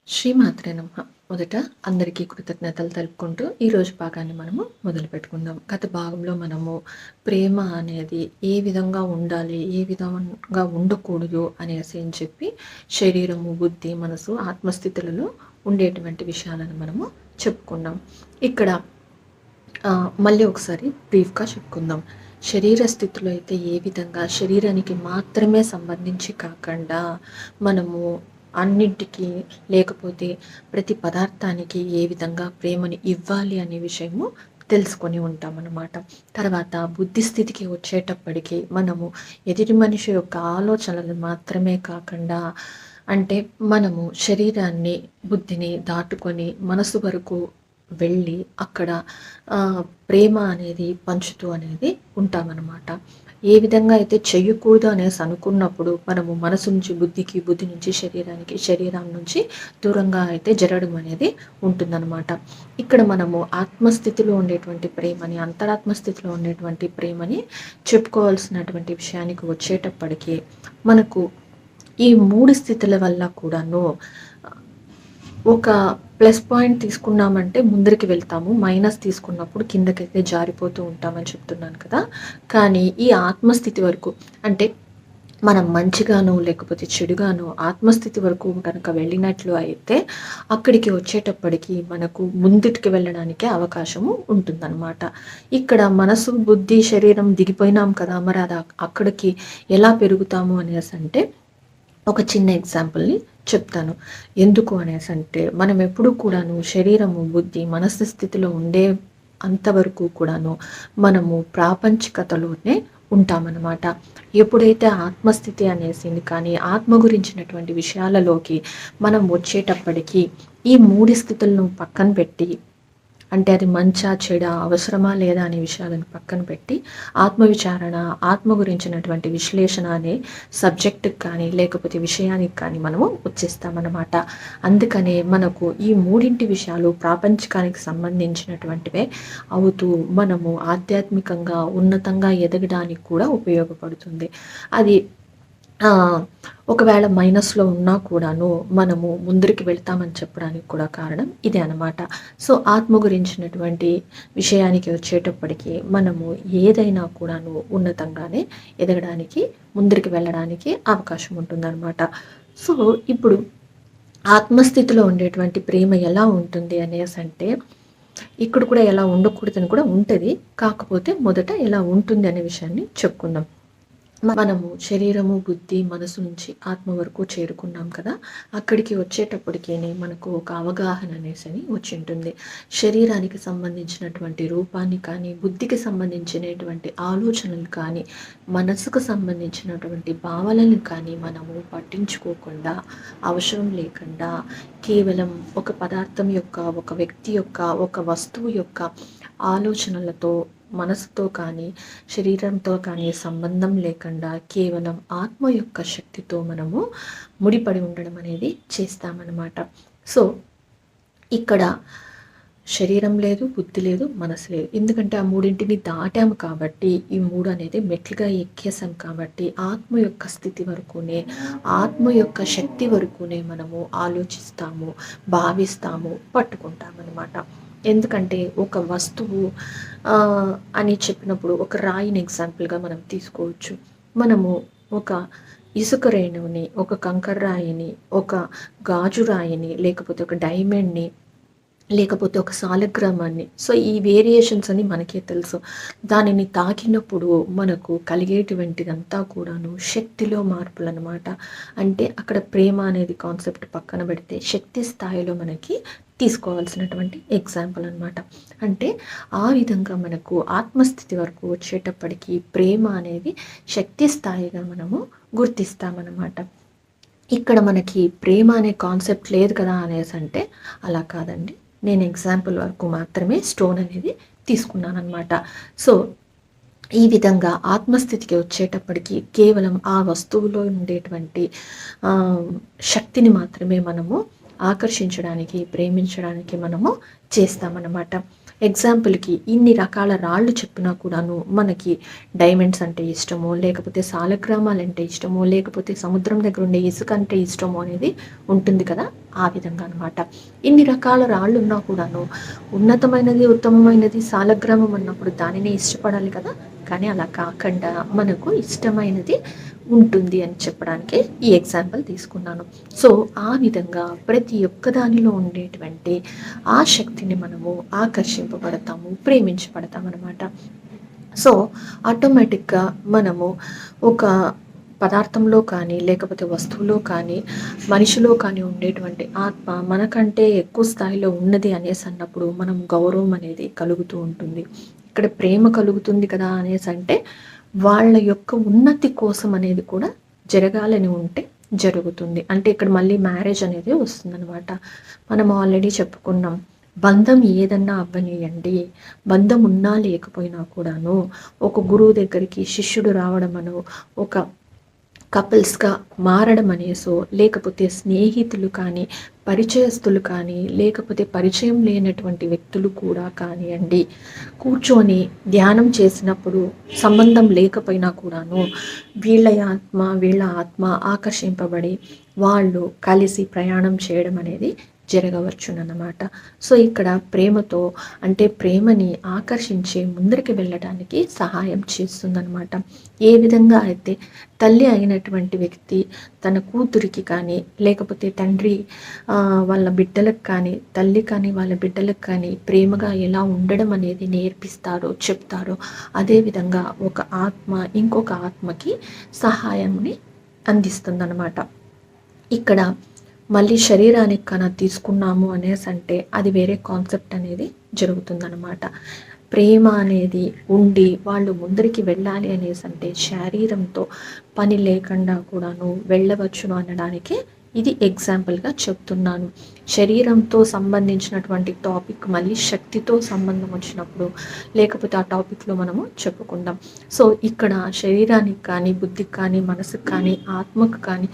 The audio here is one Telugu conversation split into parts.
శ్రీమాత్రే నమః. మొదట అందరికీ కృతజ్ఞతలు తెలుపుకుంటూ ఈరోజు భాగాన్ని మనము మొదలుపెట్టుకుందాం. గత భాగంలో మనము ప్రేమ అనేది ఏ విధంగా ఉండాలి, ఏ విధంగా ఉండకూడదు అనేసి అని చెప్పి శరీరము, బుద్ధి, మనసు, ఆత్మస్థితులలో ఉండేటువంటి విషయాలను మనము చెప్పుకున్నాం. ఇక్కడ మళ్ళీ ఒకసారి బ్రీఫ్గా చెప్పుకుందాం. శరీర స్థితిలో అయితే ఏ విధంగా శరీరానికి మాత్రమే సంబంధించి కాకుండా మనము అన్నింటికి లేకపోతే ప్రతి పదార్థానికి ఏ విధంగా ప్రేమని ఇవ్వాలి అనే విషయము తెలుసుకొని ఉంటామన్నమాట. తర్వాత బుద్ధి స్థితికి వచ్చేటప్పటికి మనము ఎదుటి మనిషి యొక్క ఆలోచనలు మాత్రమే కాకుండా అంటే మనము శరీరాన్ని బుద్ధిని దాటుకొని మనసు వరకు వెళ్ళి అక్కడ ప్రేమ అనేది పంచుతూ అనేది ఉంటామన్నమాట. ఏ విధంగా అయితే చెయ్యకూడదు అనేసి అనుకున్నప్పుడు మనము మనసు నుంచి బుద్ధికి, బుద్ధి నుంచి శరీరానికి, శరీరం నుంచి దూరంగా అయితే జరగడం అనేది ఉంటుందన్నమాట. ఇక్కడ మనము ఆత్మస్థితిలో ఉండేటువంటి ప్రేమని, అంతరాత్మస్థితిలో ఉండేటువంటి ప్రేమని చెప్పుకోవాల్సినటువంటి విషయానికి వచ్చేటప్పటికి మనకు ఈ 3 స్థితుల వల్ల కూడాను ఒక ప్లస్ పాయింట్ తీసుకున్నామంటే ముందరికి వెళ్తాము, మైనస్ తీసుకున్నప్పుడు కిందకైతే జారిపోతూ ఉంటామని చెప్తున్నాను కదా. కానీ ఈ ఆత్మస్థితి వరకు అంటే మనం మంచిగానో లేకపోతే చెడుగానో ఆత్మస్థితి వరకు కనుక వెళ్ళినట్లు అయితే అక్కడికి వచ్చేటప్పటికి మనకు ముందుటికి వెళ్ళడానికి అవకాశము ఉంటుందన్నమాట. ఇక్కడ మనసు, బుద్ధి, శరీరం దిగిపోయినాం కదా, మరి అది అక్కడికి ఎలా పెరుగుతాము అనేసి అంటే ఒక చిన్న ఎగ్జాంపుల్ని చెప్తాను. ఎందుకు అనేసి అంటే మనం ఎప్పుడు కూడాను శరీరము, బుద్ధి, మనసు స్థితిలో ఉండే అంతవరకు కూడాను మనము ప్రాపంచికతలోనే ఉంటామన్నమాట. ఎప్పుడైతే ఆత్మస్థితి అనేసింది కానీ ఆత్మ గురించినటువంటి విషయాలలోకి మనం వచ్చేటప్పటికి ఈ 3 స్థితులను పక్కన పెట్టి అంటే అది మంచా, చెడా, అవసరమా లేదా అనే విషయాలను పక్కన పెట్టి ఆత్మవిచారణ, ఆత్మ గురించినటువంటి విశ్లేషణ అనే సబ్జెక్టుకి కానీ లేకపోతే విషయానికి కానీ మనము వచ్చేస్తామన్నమాట. అందుకనే మనకు ఈ 3 విషయాలు ప్రాపంచికానికి సంబంధించినటువంటివే అవుతూ మనము ఆధ్యాత్మికంగా ఉన్నతంగా ఎదగడానికి కూడా ఉపయోగపడుతుంది. అది ఒకవేళ మైనస్లో ఉన్నా కూడాను మనము ముందరికి వెళ్తామని చెప్పడానికి కూడా కారణం ఇదే అన్నమాట. సో ఆత్మ గురించినటువంటి విషయానికి వచ్చేటప్పటికి మనము ఏదైనా కూడాను ఉన్నతంగానే ఎదగడానికి, ముందరికి వెళ్ళడానికి అవకాశం ఉంటుందన్నమాట. సో ఇప్పుడు ఆత్మస్థితిలో ఉండేటువంటి ప్రేమ ఎలా ఉంటుంది అనేసి అంటే ఇక్కడ కూడా ఎలా ఉండకూడదని కూడా ఉంటుంది. కాకపోతే మొదట ఎలా ఉంటుంది అనే విషయాన్ని చెప్పుకుందాం. మనము శరీరము, బుద్ధి, మనసు నుంచి ఆత్మ వరకు చేరుకున్నాం కదా. అక్కడికి వచ్చేటప్పటికేనే మనకు ఒక అవగాహన అనేసి వచ్చి ఉంటుంది. శరీరానికి సంబంధించినటువంటి రూపాన్ని కానీ, బుద్ధికి సంబంధించినటువంటి ఆలోచనలు కానీ, మనసుకు సంబంధించినటువంటి భావనలను కానీ మనము పట్టించుకోకుండా, అవసరం లేకుండా కేవలం ఒక పదార్థం యొక్క, ఒక వ్యక్తి యొక్క, ఒక వస్తువు యొక్క ఆలోచనలతో, మనసుతో కానీ శరీరంతో కానీ సంబంధం లేకుండా కేవలం ఆత్మ యొక్క శక్తితో మనము ముడిపడి ఉండడం అనేది చేస్తామన్నమాట. సో ఇక్కడ శరీరం లేదు, బుద్ధి లేదు, మనసు లేదు. ఎందుకంటే ఆ 3 దాటాము కాబట్టి, ఈ 3 అనేది మెట్లుగా ఎక్కేసాం కాబట్టి ఆత్మ యొక్క స్థితి వరకునే, ఆత్మ యొక్క శక్తి వరకునే మనము ఆలోచిస్తాము, భావిస్తాము, పట్టుకుంటామన్నమాట. ఎందుకంటే ఒక వస్తువు అని చెప్పినప్పుడు ఒక రాయిని ఎగ్జాంపుల్గా మనం తీసుకోవచ్చు. మనము ఒక ఇసుక రేణువుని, ఒక కంకర రాయిని, ఒక గాజు రాయిని, లేకపోతే ఒక డైమండ్ని, లేకపోతే ఒక సాలగ్రామాన్ని, సో ఈ వేరియేషన్స్ అని మనకే తెలుసు. దానిని తాకినప్పుడు మనకు కలిగేటువంటిదంతా కూడాను శక్తిలో మార్పులు అనమాట. అంటే అక్కడ ప్రేమ అనేది కాన్సెప్ట్ పక్కన పెడితే శక్తి స్థాయిలో మనకి తీసుకోవాల్సినటువంటి ఎగ్జాంపుల్ అనమాట. అంటే ఆ విధంగా మనకు ఆత్మస్థితి వరకు వచ్చేటప్పటికి ప్రేమ అనేది శక్తి స్థాయిగా మనము గుర్తిస్తామన్నమాట. ఇక్కడ మనకి ప్రేమ అనే కాన్సెప్ట్ లేదు కదా అనేసి అంటే అలా కాదండి. నేను ఎగ్జాంపుల్ వరకు మాత్రమే స్టోన్ అనేది తీసుకున్నాను అనమాట. సో ఈ విధంగా ఆత్మస్థితికి వచ్చేటప్పటికి కేవలం ఆ వస్తువులో ఉండేటువంటి శక్తిని మాత్రమే మనము ఆకర్షించడానికి, ప్రేమించడానికి మనము చేస్తామన్నమాట. ఎగ్జాంపుల్‌కి ఇన్ని రకాల రాళ్ళు చెప్పినా కూడాను మనకి డైమండ్స్ అంటే ఇష్టమో, లేకపోతే సాలగ్రామాలంటే ఇష్టమో, లేకపోతే సముద్రం దగ్గర ఉండే ఇసుక అంటే ఇష్టమో అనేది ఉంటుంది కదా! ఆ విధంగా అనమాట. ఇన్ని రకాల రాళ్ళున్నా కూడాను ఉన్నతమైనది, ఉత్తమమైనది సాలగ్రామం అన్నప్పుడు దానినే ఇష్టపడాలి కదా! కానీ అలా కాకుండా మనకు ఇష్టమైనది ఉంటుంది అని చెప్పడానికి ఈ ఎగ్జాంపుల్ తీసుకున్నాను. సో, ఆ విధంగా ప్రతి ఒక్క దానిలో ఉండేటువంటి ఆ శక్తిని మనము ఆకర్షింపబడతాము, ప్రేమించబడతామనమాట. సో, ఆటోమేటిక్‌గా మనము ఒక పదార్థంలో కానీ, లేకపోతే వస్తువులో కానీ, మనిషిలో కానీ ఉండేటువంటి ఆత్మ మనకంటే ఎక్కువ స్థాయిలో ఉన్నది అనేసన్నప్పుడు మనం గౌరవం అనేది కలుగుతూ ఉంటుంది. ఇక్కడ ప్రేమ కలుగుతుంది కదా అనేసంటే, వాళ్ళ యొక్క ఉన్నతి కోసం అనేది కూడా జరగాలని ఉంటే జరుగుతుంది. అంటే ఇక్కడ మళ్ళీ మ్యారేజ్ అనేది వస్తుందనమాట. మనం ఆల్రెడీ చెప్పుకున్నాం. బంధం ఏదన్నా అవ్వనీయండి. బంధం ఉన్నా లేకపోయినా కూడాను ఒక గురువు దగ్గరికి శిష్యుడు రావడమనో, ఒక కపుల్స్‌గా మారడం అనేసో, లేకపోతే స్నేహితులు కానీ, పరిచయస్తులు కానీ, లేకపోతే పరిచయం లేనటువంటి వ్యక్తులు కూడా కానియండి, కూర్చొని ధ్యానం చేసినప్పుడు సంబంధం లేకపోయినా కూడాను వీళ్ళ ఆత్మ ఆకర్షింపబడి వాళ్ళు కలిసి ప్రయాణం చేయడం అనేది జరగవచ్చునన్నమాట. సో, ఇక్కడ ప్రేమతో అంటే ప్రేమని ఆకర్షించి ముందరికి వెళ్ళడానికి సహాయం చేస్తుందనమాట. ఏ విధంగా అయితే తల్లి అయినటువంటి వ్యక్తి తన కూతురికి కానీ, లేకపోతే తండ్రి వాళ్ళ బిడ్డలకు కానీ, తల్లి కానీ వాళ్ళ బిడ్డలకు కానీ ప్రేమగా ఎలా ఉండడం అనేది నేర్పిస్తారో, చెప్తారో, అదేవిధంగా ఒక ఆత్మ ఇంకొక ఆత్మకి సహాయాన్ని అందిస్తుందన్నమాట. ఇక్కడ మళ్ళీ శరీరానికి తీసుకున్నాము అనేసంటే అది వేరే కాన్సెప్ట్ అనేది జరుగుతుందనమాట. ప్రేమ అనేది ఉండి వాళ్ళు ముందరికి వెళ్ళాలి అనేసంటే శరీరంతో పని లేకుండా కూడాను వెళ్ళవచ్చును అనడానికి ఇది ఎగ్జాంపుల్‌గా చెప్తున్నాను. శరీరంతో సంబంధించినటువంటి టాపిక్ మళ్ళీ శక్తితో సంబంధం వచ్చినప్పుడు, లేకపోతే ఆ టాపిక్‌లో మనము చెప్పుకుందాం. సో, ఇక్కడ శరీరానికి కానీ, బుద్ధికి కానీ, మనసుకు కానీ, ఆత్మకు కానీ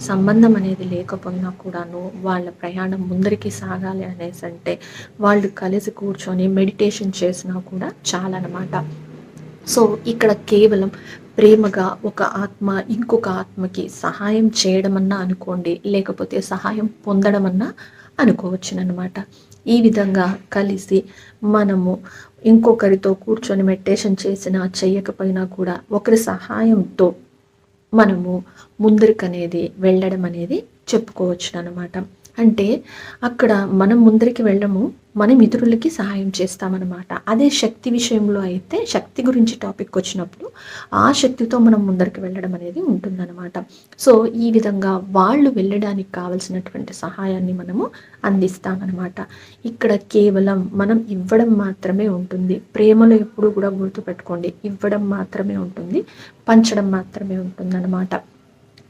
సంబంధం అనేది లేకపోయినా కూడాను వాళ్ళ ప్రయాణం ముందరికి సాగాలి అనేసంటే వాళ్ళు కలిసి కూర్చొని మెడిటేషన్ చేసినా కూడా చాలనమాట. సో, ఇక్కడ కేవలం ప్రేమగా ఒక ఆత్మ ఇంకొక ఆత్మకి సహాయం చేయడమన్నా అనుకోండి, లేకపోతే సహాయం పొందడమన్నా అనుకోవచ్చుననమాట. ఈ విధంగా కలిసి మనము ఇంకొకరితో కూర్చొని మెడిటేషన్ చేసినా, చెయ్యకపోయినా కూడా ఒకరి సహాయంతో మనము ముందరికనేది వెళ్ళడం అనేది చెప్పుకోవచ్చుననమాట. అంటే అక్కడ మనం ముందరికి వెళ్ళము, మనం ఇతరులకి సహాయం చేస్తామన్నమాట. అదే శక్తి విషయంలో అయితే శక్తి గురించి టాపిక్ వచ్చినప్పుడు ఆ శక్తితో మనం ముందరికి వెళ్ళడం అనేది ఉంటుందన్నమాట. సో, ఈ విధంగా వాళ్ళు వెళ్ళడానికి కావలసినటువంటి సహాయాన్ని మనము అందిస్తామన్నమాట. ఇక్కడ కేవలం మనం ఇవ్వడం మాత్రమే ఉంటుంది. ప్రేమలో ఎప్పుడు కూడా గుర్తుపెట్టుకోండి, ఇవ్వడం మాత్రమే ఉంటుంది, పంచడం మాత్రమే ఉంటుందన్నమాట.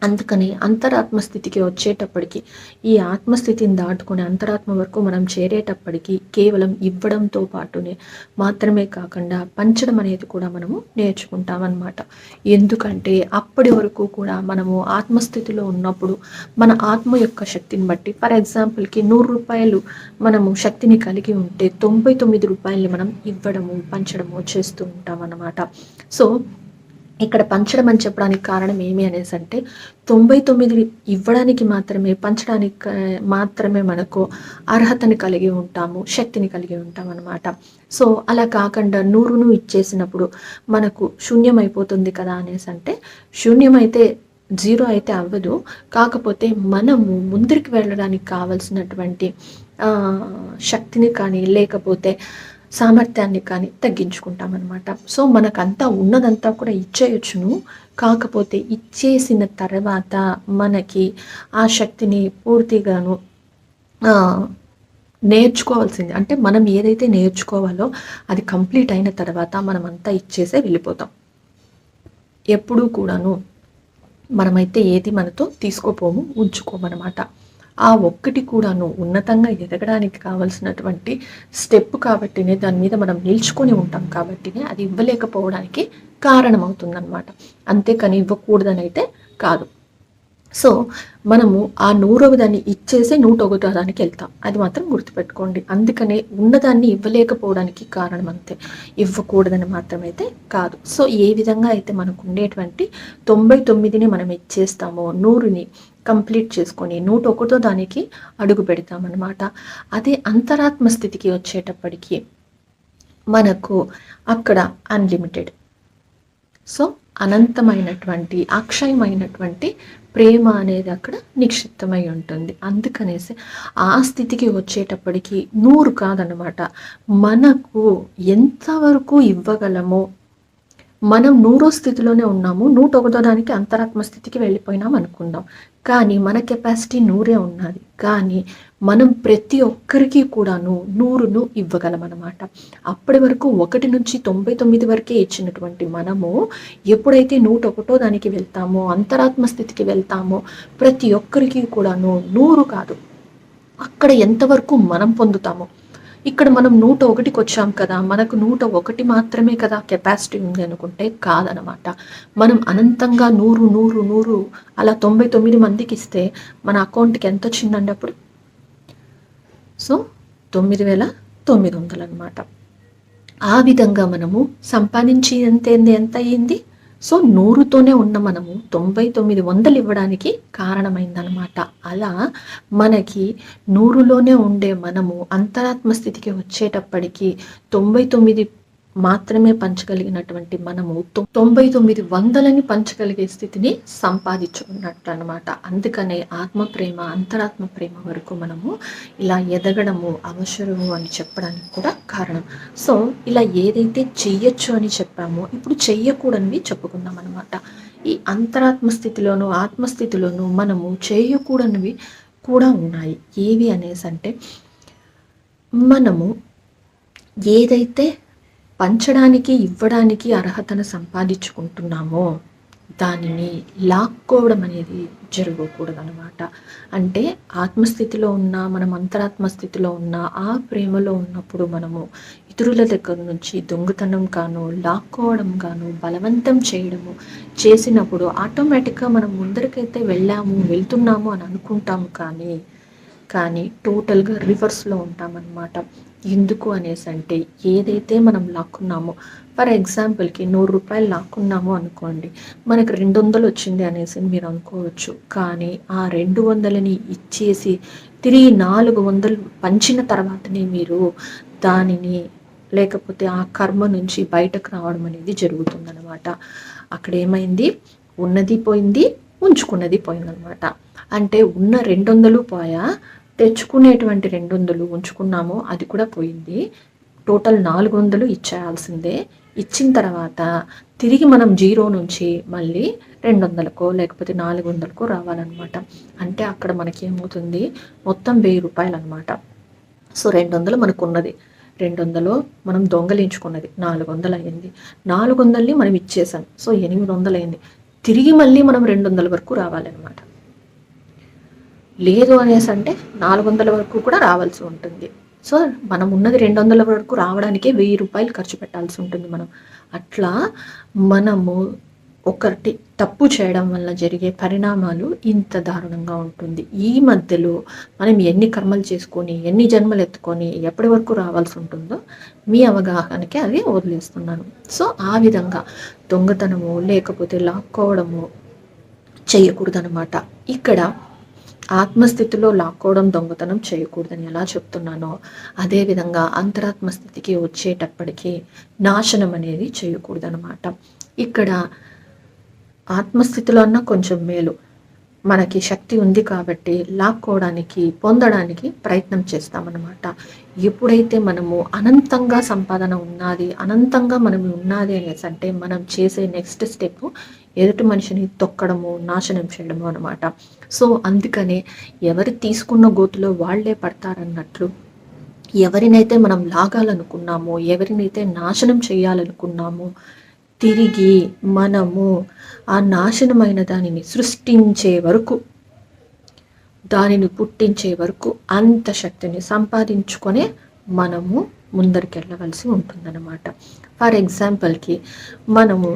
అందుకని అంతరాత్మ స్థితికి వచ్చేటప్పటికి, ఈ ఆత్మస్థితిని దాటుకుని అంతరాత్మ వరకు మనం చేరేటప్పటికి కేవలం ఇవ్వడంతో పాటునే మాత్రమే కాకుండా పంచడం అనేది కూడా మనము నేర్చుకుంటామన్నమాట. ఎందుకంటే అప్పటి వరకు కూడా మనము ఆత్మస్థితిలో ఉన్నప్పుడు మన ఆత్మ యొక్క శక్తిని బట్టి, ఫర్ ఎగ్జాంపుల్‌కి ₹100 మనము శక్తిని కలిగి ఉంటే ₹99 మనం ఇవ్వడము, పంచడము చేస్తూ ఉంటామన్నమాట. సో, ఇక్కడ పంచడం అని చెప్పడానికి కారణం ఏమి అనేసంటే 99 ఇవ్వడానికి మాత్రమే, పంచడానికి మాత్రమే మనకు అర్హతని కలిగి ఉంటాము, శక్తిని కలిగి ఉంటామన్నమాట. సో, అలా కాకుండా 100ను ఇచ్చేసినప్పుడు మనకు శూన్యమైపోతుంది కదా అనేసంటే, శూన్యమైతే జీరో అయితే అవ్వదు. కాకపోతే మనము ముందరికి వెళ్ళడానికి కావాల్సినటువంటి శక్తిని కానీ, లేకపోతే సామర్థ్యాన్ని కానీ తగ్గించుకుంటామన్నమాట. సో, మనకంతా ఉన్నదంతా కూడా ఇచ్చేయొచ్చును. కాకపోతే ఇచ్చేసిన తర్వాత మనకి ఆ శక్తిని పూర్తిగాను నేర్చుకోవాల్సింది. అంటే మనం ఏదైతే నేర్చుకోవాలో అది కంప్లీట్ అయిన తర్వాత మనమంతా ఇచ్చేసే వెళ్ళిపోతాం. ఎప్పుడూ కూడాను మనమైతే ఏది మనతో తీసుకోపోము, ఉంచుకోమనమాట. ఆ ఒక్కటి కూడాను ఉన్నతంగా ఎదగడానికి కావాల్సినటువంటి స్టెప్ కాబట్టినే, దాని మీద మనం నిల్చుకొని ఉంటాం కాబట్టినే అది ఇవ్వలేకపోవడానికి కారణమవుతుందన్నమాట. అంతేకాని ఇవ్వకూడదనైతే కాదు. సో మనము ఆ 100వ దాన్ని ఇచ్చేసి 101వ దానికి వెళ్తాం. అది మాత్రం గుర్తుపెట్టుకోండి. అందుకనే ఉన్నదాన్ని ఇవ్వలేకపోవడానికి కారణం అంతే. ఇవ్వకూడదని మాత్రమైతే కాదు. సో ఏ విధంగా అయితే మనకు ఉండేటువంటి 99ని మనం ఇచ్చేస్తామో 100ని కంప్లీట్ చేసుకొని 101వ దానికి అడుగు పెడతామన్నమాట. అదే అంతరాత్మ స్థితికి వచ్చేటప్పటికి మనకు అక్కడ అన్లిమిటెడ్, సో అనంతమైనటువంటి అక్షయమైనటువంటి ప్రేమ అనేది అక్కడ నిక్షిప్తమై ఉంటుంది. అందుకనేసి ఆ స్థితికి వచ్చేటప్పటికి 100 కాదనమాట, మనకు ఎంతవరకు ఇవ్వగలమో, మనం 100వ స్థితిలోనే ఉన్నాము, 101వ దానికి అంతరాత్మ స్థితికి వెళ్ళిపోయినాం అనుకుందాం. కానీ మన కెపాసిటీ 100ఏ ఉన్నది. కానీ మనం ప్రతి ఒక్కరికి కూడాను 100ను ఇవ్వగలమన్నమాట. అప్పటి వరకు 1 నుంచి 99 వరకే ఇచ్చినటువంటి మనము ఎప్పుడైతే 101వ దానికి వెళ్తామో, అంతరాత్మ స్థితికి వెళ్తామో, ప్రతి ఒక్కరికి కూడాను 100 కాదు, అక్కడ ఎంతవరకు మనం పొందుతామో. ఇక్కడ మనం 101కి వచ్చాం కదా, మనకు 101 మాత్రమే కదా కెపాసిటీ ఉంది అనుకుంటే కాదనమాట. మనం అనంతంగా 100 100 100 అలా 99 మందికి ఇస్తే మన అకౌంట్కి ఎంత వచ్చిందండి అప్పుడు? సో 9,900 అనమాట. ఆ విధంగా మనము సంపాదించి ఎంత అయ్యింది? సో 100తోనే ఉన్న మనము 9900 ఇవ్వడానికి కారణమైందనమాట. అలా మనకి 100లోనే ఉండే మనము అంతరాత్మ స్థితికి వచ్చేటప్పటికి 99 మాత్రమే పంచగలిగినటువంటి మనము 9900ని పంచగలిగే స్థితిని సంపాదించుకున్నట్టు అనమాట. అందుకనే ఆత్మ ప్రేమ, అంతరాత్మ ప్రేమ వరకు మనము ఇలా ఎదగడము అవసరము అని చెప్పడానికి కూడా కారణం. సో ఇలా ఏదైతే చెయ్యొచ్చు అని చెప్పామో ఇప్పుడు చెయ్యకూడనివి చెప్పుకుందాం అనమాట. ఈ అంతరాత్మ స్థితిలోను ఆత్మస్థితిలోను మనము చేయకూడనివి కూడా ఉన్నాయి. ఏవి అనేసి అంటే, మనము ఏదైతే పంచడానికి ఇవ్వడానికి అర్హతను సంపాదించుకుంటున్నామో దానిని లాక్కోవడం అనేది జరగకూడదనమాట. అంటే ఆత్మస్థితిలో ఉన్న మనం అంతరాత్మ స్థితిలో ఉన్న ఆ ప్రేమలో ఉన్నప్పుడు మనము ఇతరుల దగ్గర నుంచి దొంగతనం గాను, లాక్కోవడం గాను, బలవంతం చేయడము చేసినప్పుడు ఆటోమేటిక్గా మనం ముందరికైతే వెళ్తున్నాము అని అనుకుంటాము. కానీ టోటల్గా రివర్స్లో ఉంటామన్నమాట. ఎందుకు అనేసి అంటే, ఏదైతే మనం లాక్కున్నామో, ఫర్ ఎగ్జాంపుల్కి 100 రూపాయలు లాక్కున్నాము అనుకోండి, మనకు 200 వచ్చింది అనేసి మీరు అనుకోవచ్చు. కానీ ఆ 200ని ఇచ్చేసి తిరిగి 400 పంచిన తర్వాతనే మీరు దానిని, లేకపోతే ఆ కర్మ నుంచి బయటకు రావడం అనేది జరుగుతుందన్నమాట. అక్కడ ఏమైంది? ఉన్నది పోయింది, ఉంచుకున్నది పోయిందనమాట. అంటే ఉన్న 200 పోయా, తెచ్చుకునేటువంటి 200 ఉంచుకున్నాము, అది కూడా పోయింది. టోటల్ 400 ఇచ్చేయాల్సిందే. ఇచ్చిన తర్వాత తిరిగి మనం 0 నుంచి మళ్ళీ 200కో లేకపోతే 400కో రావాలన్నమాట. అంటే అక్కడ మనకి ఏమవుతుంది? మొత్తం 1000 రూపాయలు అనమాట. సో 200 మనకు ఉన్నది, 200 మనం దొంగలించుకున్నది 400 అయింది. 400ని మనం ఇచ్చేసాం, సో 800 అయింది. తిరిగి మళ్ళీ మనం 200 వరకు రావాలన్నమాట. లేదు అనేసి అంటే 400 వరకు కూడా రావాల్సి ఉంటుంది. సో మనం ఉన్నది 200 వరకు రావడానికే 1000 రూపాయలు ఖర్చు పెట్టాల్సి ఉంటుంది మనం. అట్లా మనము ఒకటి తప్పు చేయడం వల్ల జరిగే పరిణామాలు ఇంత దారుణంగా ఉంటుంది. ఈ మధ్యలో మనం ఎన్ని కర్మలు చేసుకొని, ఎన్ని జన్మలు ఎత్తుకొని ఎప్పటి వరకు రావాల్సి ఉంటుందో మీ అవగాహనకి అది వదిలేస్తున్నాను. సో ఆ విధంగా దొంగతనము లేకపోతే లాక్కోవడము చేయకూడదనమాట. ఇక్కడ ఆత్మస్థితిలో లాక్కోవడం, దొంగతనం చేయకూడదని ఎలా చెప్తున్నానో, అదేవిధంగా అంతరాత్మ స్థితికి వచ్చేటప్పటికి నాశనం అనేది చేయకూడదనమాట. ఇక్కడ ఆత్మస్థితిలో అన్నా కొంచెం మేలు, మనకి శక్తి ఉంది కాబట్టి లాక్కోవడానికి, పొందడానికి ప్రయత్నం చేస్తామన్నమాట. ఎప్పుడైతే మనము అనంతంగా సంపాదన ఉన్నది, అనంతంగా మనం ఉన్నది అనేసి అంటే, మనం చేసే నెక్స్ట్ స్టెప్ ఎదుటి మనిషిని తొక్కడము, నాశనం చేయడము అనమాట. సో అందుకనే ఎవరు తీసుకున్న గోతులో వాళ్లే పడతారన్నట్లు, ఎవరినైతే మనం లాగాలనుకున్నామో, ఎవరినైతే నాశనం చేయాలనుకున్నామో, తిరిగి మనము ఆ నాశనమైన దానిని సృష్టించే వరకు, దానిని పుట్టించే వరకు అంత శక్తిని సంపాదించుకొనే మనము ముందరికి వెళ్ళవలసి ఉంటుందన్నమాట. ఫర్ ఎగ్జాంపుల్కి మనము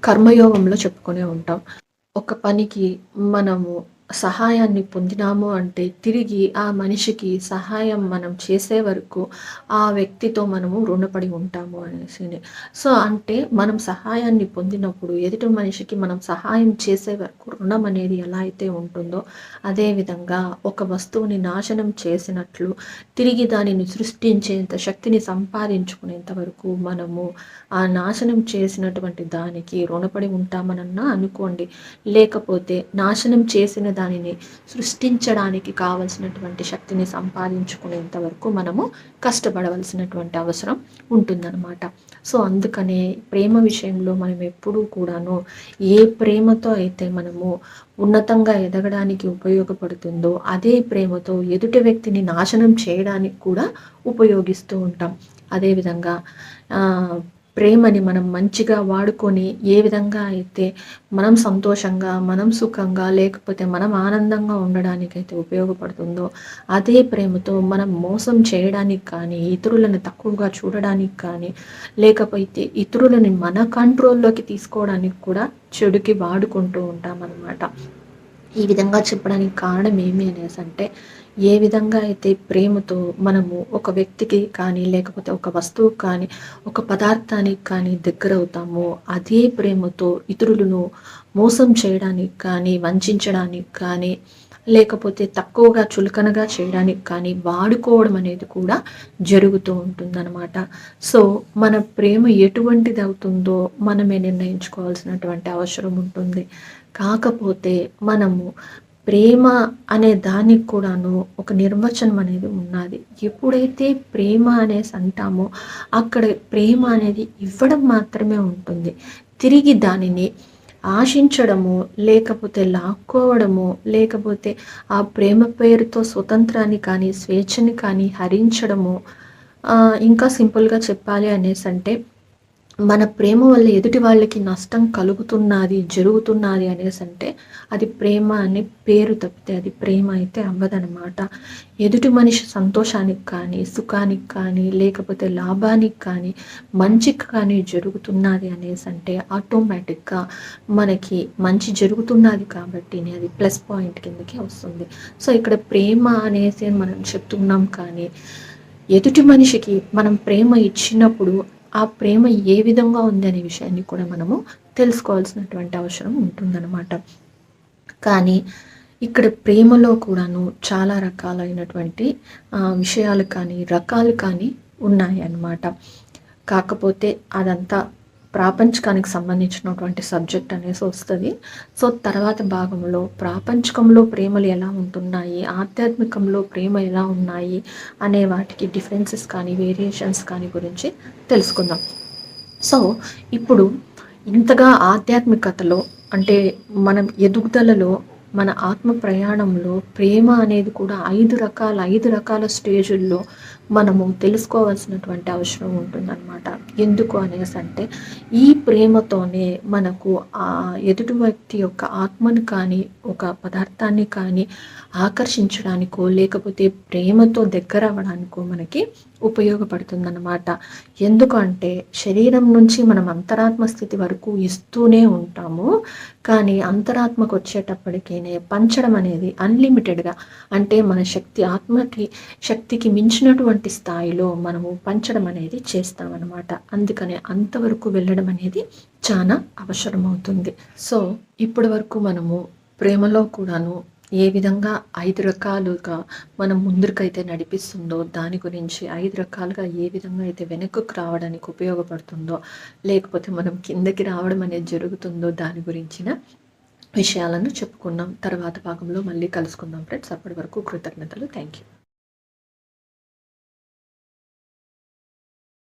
కర్మయోగంలో చెప్పుకునే ఉంటాం, ఒక పనికి మనము సహాయాన్ని పొందినాము అంటే తిరిగి ఆ మనిషికి సహాయం మనం చేసే వరకు ఆ వ్యక్తితో మనము రుణపడి ఉంటాము అనేసి. సో అంటే మనం సహాయాన్ని పొందినప్పుడు ఎదుటి మనిషికి మనం సహాయం చేసే వరకు రుణం అనేది ఎలా అయితే ఉంటుందో అదేవిధంగా ఒక వస్తువుని నాశనం చేసినట్లు తిరిగి దానిని సృష్టించేంత శక్తిని సంపాదించుకునేంత వరకు మనము ఆ నాశనం చేసినటువంటి దానికి రుణపడి ఉంటామనన్నా అనుకోండి. లేకపోతే నాశనం చేసిన దానిని సృష్టించడానికి కావలసినటువంటి శక్తిని సంపాదించుకునేంత వరకు మనము కష్టపడవలసినటువంటి అవసరం ఉంటుందన్నమాట. సో అందుకనే ప్రేమ విషయంలో మనం ఎప్పుడూ కూడాను ఏ ప్రేమతో అయితే మనము ఉన్నతంగా ఎదగడానికి ఉపయోగపడుతుందో అదే ప్రేమతో ఎదుటి వ్యక్తిని నాశనం చేయడానికి కూడా ఉపయోగిస్తూ ఉంటాం. అదేవిధంగా ప్రేమని మనం మంచిగా వాడుకొని ఏ విధంగా అయితే మనం సంతోషంగా, మనం సుఖంగా, లేకపోతే మనం ఆనందంగా ఉండడానికైతే ఉపయోగపడుతుందో అదే ప్రేమతో మనం మోసం చేయడానికి కానీ, ఇతరులను తక్కువగా చూడడానికి కానీ, లేకపోతే ఇతరులని మన కంట్రోల్లోకి తీసుకోవడానికి కూడా చెడుకి వాడుకుంటూ ఉంటామన్నమాట. ఈ విధంగా చెప్పడానికి కారణం ఏమి అనేసి ఏ విధంగా అయితే ప్రేమతో మనము ఒక వ్యక్తికి కానీ, లేకపోతే ఒక వస్తువుకి కానీ, ఒక పదార్థానికి కానీ దగ్గరవుతామో అదే ప్రేమతో ఇతరులను మోసం చేయడానికి కానీ, వంచడానికి కానీ, లేకపోతే తక్కువగా చులకనగా చేయడానికి కానీ వాడుకోవడం అనేది కూడా జరుగుతూ ఉంటుందన్నమాట. సో మన ప్రేమ ఎటువంటిది అవుతుందో మనమే నిర్ణయించుకోవాల్సినటువంటి అవసరం ఉంటుంది. కాకపోతే మనము ప్రేమ అనే దానికి కూడాను ఒక నిర్వచనం అనేది ఉన్నది. ఎప్పుడైతే ప్రేమ అనేసి అంటామో అక్కడ ప్రేమ అనేది ఇవ్వడం మాత్రమే ఉంటుంది. తిరిగి దానిని ఆశించడము, లేకపోతే లాక్కోవడము, లేకపోతే ఆ ప్రేమ పేరుతో స్వతంత్రాన్ని కానీ, స్వేచ్ఛని కానీ హరించడము, ఇంకా సింపుల్గా చెప్పాలి అనేసి మన ప్రేమ వల్ల ఎదుటి వాళ్ళకి నష్టం కలుగుతున్నది, జరుగుతున్నది అనేసి అది ప్రేమ అనే పేరు తప్పితే అది ప్రేమ అయితే అవ్వదనమాట. ఎదుటి మనిషి సంతోషానికి కానీ, సుఖానికి కానీ, లేకపోతే లాభానికి కానీ, మంచికి కానీ జరుగుతున్నది అనేసి ఆటోమేటిక్గా మనకి మంచి జరుగుతున్నది కాబట్టి అది ప్లస్ పాయింట్ కిందకి వస్తుంది. సో ఇక్కడ ప్రేమ అనేసి మనం చెప్తున్నాం కానీ ఎదుటి మనిషికి మనం ప్రేమ ఇచ్చినప్పుడు ఆ ప్రేమ ఏ విధంగా ఉంది అనే విషయాన్ని కూడా మనము తెలుసుకోవాల్సినటువంటి అవసరం ఉంటుందన్నమాట. కానీ ఇక్కడ ప్రేమలో కూడాను చాలా రకాలైనటువంటి విషయాలు కానీ, రకాలు కానీ ఉన్నాయి అన్నమాట. కాకపోతే అదంతా ప్రాపంచికానికి సంబంధించినటువంటి సబ్జెక్ట్ అనేసి వస్తుంది. సో తర్వాత భాగంలో ప్రాపంచికంలో ప్రేమలు ఎలా ఉంటున్నాయి, ఆధ్యాత్మికంలో ప్రేమ ఎలా ఉన్నాయి అనే వాటికి డిఫరెన్సెస్ కానీ, వేరియేషన్స్ కానీ గురించి తెలుసుకుందాం. సో ఇప్పుడు ఇంతగా ఆధ్యాత్మికతలో అంటే మనం ఎదుగుదలలో, మన ఆత్మ ప్రయాణంలో ప్రేమ అనేది కూడా 5 రకాల స్టేజుల్లో మనము తెలుసుకోవాల్సినటువంటి అవసరం ఉంటుందన్నమాట. ఎందుకు అనేసి ఈ ప్రేమతోనే మనకు ఆ ఎదుటి వ్యక్తి యొక్క ఆత్మను కానీ, ఒక పదార్థాన్ని కానీ ఆకర్షించడానికో, లేకపోతే ప్రేమతో దగ్గర అవ్వడానికో మనకి ఉపయోగపడుతుందన్నమాట. ఎందుకంటే శరీరం నుంచి మనం అంతరాత్మ స్థితి వరకు ఇస్తూనే ఉంటాము. కానీ అంతరాత్మకు వచ్చేటప్పటికీనే పంచడం అనేది అన్లిమిటెడ్గా, అంటే మన శక్తికి మించినటువంటి స్థాయిలో మనము పంచడం అనేది చేస్తామన్నమాట. అందుకనే అంతవరకు వెళ్ళడం అనేది చాలా అవసరం అవుతుంది. సో ఇప్పటి వరకు మనము ప్రేమలో కూడాను ఏ విధంగా 5 రకాలుగా మనం ముందుకైతే నడిపిస్తుందో దాని గురించి, 5 రకాలుగా ఏ విధంగా అయితే వెనక్కు రావడానికి ఉపయోగపడుతుందో, లేకపోతే మనం కిందకి రావడం అనేది జరుగుతుందో దాని గురించిన విషయాలను చెప్పుకున్నాం. తర్వాత భాగంలో మళ్ళీ కలుసుకుందాం ఫ్రెండ్స్. అప్పటి వరకు కృతజ్ఞతలు. Thank you.